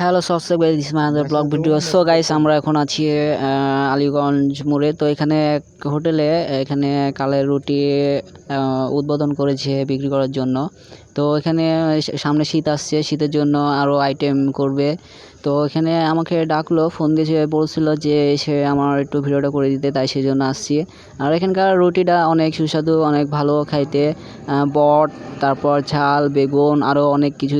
Hello সবসে guys, this my other blog video. So guys, আমরা এখন আছি আলীগঞ্জ মোড়ে। তো এখানে এক হোটেলে এখানে কালের রুটি উদ্বোধন করেছে বিক্রি করার জন্য। তো এখানে সামনে শীত আসছে, শীতের জন্য আরও আইটেম করবে। তো এখানে আমাকে ডাকলো, ফোন দিয়ে বলছিল যে এসে আমার একটু ভিডিওটা করে দিতে, তাই সেই জন্য আসছি। আর এখানকার রুটিটা অনেক সুস্বাদু, অনেক ভালো খাইতে। বট, তারপর ঝাল, বেগুন, আরও অনেক কিছু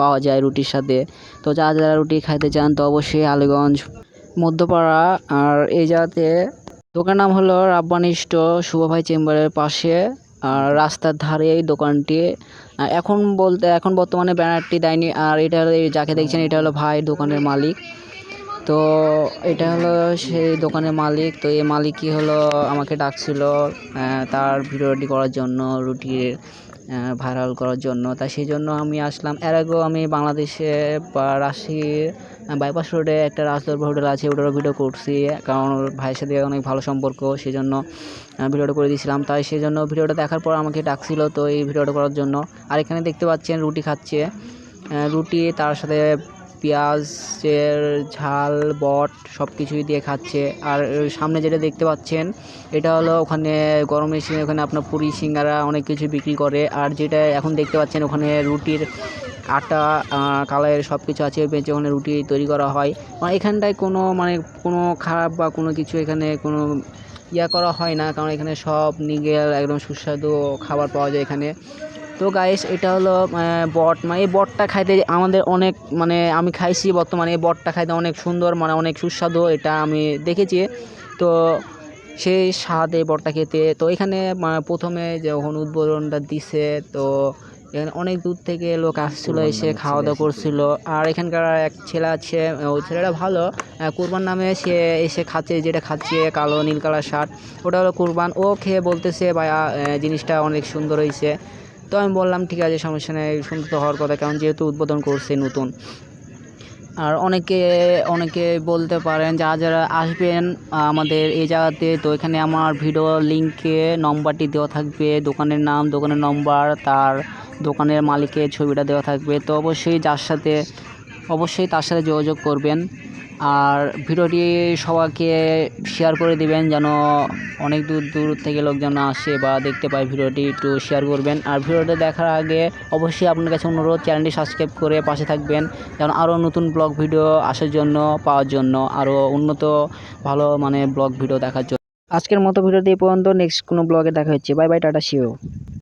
পাওয়া যায় রুটির সাথে। তো যারা রুটি খাইতে চান তো অবশ্যই আলীগঞ্জ মধ্যপাড়া। আর এই জায়গাতে দোকান নাম হলো রাব্বানি স্টোর, শুভ ভাই চেম্বারের পাশে। আর রাস্তার ধারে এই দোকানটি। এখন বর্তমানে ব্যানারটি দেয়নি। আর এটা হলো যাকে দেখছেন, এটা হলো ভাই দোকানের মালিক। তো এটা হলো সেই দোকানের মালিক। তো এই মালিকই হলো আমাকে ডাকছিল তার ভিডিওটি করার জন্য, রুটির ভাইরাল করার জন্য। তাই সেই জন্য আমি আসলাম। এর আগেও আমি বাংলাদেশে বা রাজশাহীর বাইপাস রোডে একটা রাজদরবার হোটেল আছে, ওটারও ভিডিও করছি। কারণ ভাইয়ের সাথে অনেক ভালো সম্পর্ক, সেই জন্য ভিডিওটা করে দিয়েছিলাম। তাই সেই জন্য ভিডিওটা দেখার পর আমাকে ডাকছিল তো এই ভিডিওটা করার জন্য। আর এখানে দেখতে পাচ্ছেন রুটি খাচ্ছে, রুটি তার সাথে পেঁয়াজের ঝাল, বট সব কিছুই দিয়ে খাচ্ছে। আর সামনে যেটা দেখতে পাচ্ছেন, এটা হলো ওখানে গরম মেশিন, ওখানে আপনার পুরি, সিঙ্গারা অনেক কিছু বিক্রি করে। আর যেটা এখন দেখতে পাচ্ছেন, ওখানে রুটির আটা, কালারের সব কিছু আছে, বেঁচে ওখানে রুটি তৈরি করা হয়। এখানটায় কোনো খারাপ বা কোনো কিছু এখানে কোনো করা হয় না, কারণ এখানে সব নিগেল একদম সুস্বাদু খাবার পাওয়া যায় এখানে। তো গাইস, এটা হলো বট। এই বটটা খাইতে আমাদের অনেক আমি খাইছি বর্তমানে। এই বটটা খাইতে অনেক সুন্দর, অনেক সুস্বাদু, এটা আমি দেখেছি। তো সেই স্বাদ এই বটটা খেতে। তো এখানে প্রথমে যখন উদ্বোধনটা দিছে, তো এখানে অনেক দূর থেকে লোক আসছিল, এসে খাওয়া দাওয়া করছিল। আর এখানকার এক ছেলে আছে, ওই ছেলেটা ভালো, কুরবান নামে সে এসে খাচ্ছে, যেটা খাচ্ছে কালো নীল কালার শার্ট, ওটা হলো কুরবান। ও খেয়ে বলতেছে ভাইয়া জিনিসটা অনেক সুন্দর হয়েছে। তো আমি বললাম ঠিক আছে, সমস্যা নেই, সুন্দর তো হওয়ার কথা, কারণ যেহেতু উদ্বোধন করছে নতুন। আর অনেকে বলতে পারেন যারা আসবেন আমাদের এই জায়গাতে, তো এখানে আমার ভিডিও লিঙ্কে নম্বরটি দেওয়া থাকবে, দোকানের নাম, দোকানের নম্বর, তার দোকানের মালিকের ছবিটা দেওয়া থাকবে। তো অবশ্যই তার সাথে যোগাযোগ করবেন। আর ভিডিওটি সবাইকে শেয়ার করে দিবেন, যেন অনেক দূর থেকে লোক যেন আসে বা দেখতে পায়। ভিডিওটি একটু শেয়ার করবেন। আর ভিডিওটা দেখার আগে অবশ্যই আপনার কাছে অনুরোধ, চ্যানেলটি সাবস্ক্রাইব করে পাশে থাকবেন, যেন আরও নতুন ব্লগ ভিডিও আসার জন্য, পাওয়ার জন্য, আরও উন্নত ভালো ব্লগ ভিডিও দেখার জন্য। আজকের মতো ভিডিওটি এই পর্যন্ত। নেক্সট কোনো ব্লগে দেখা হচ্ছে। বাই বাই, টাটা, সিও।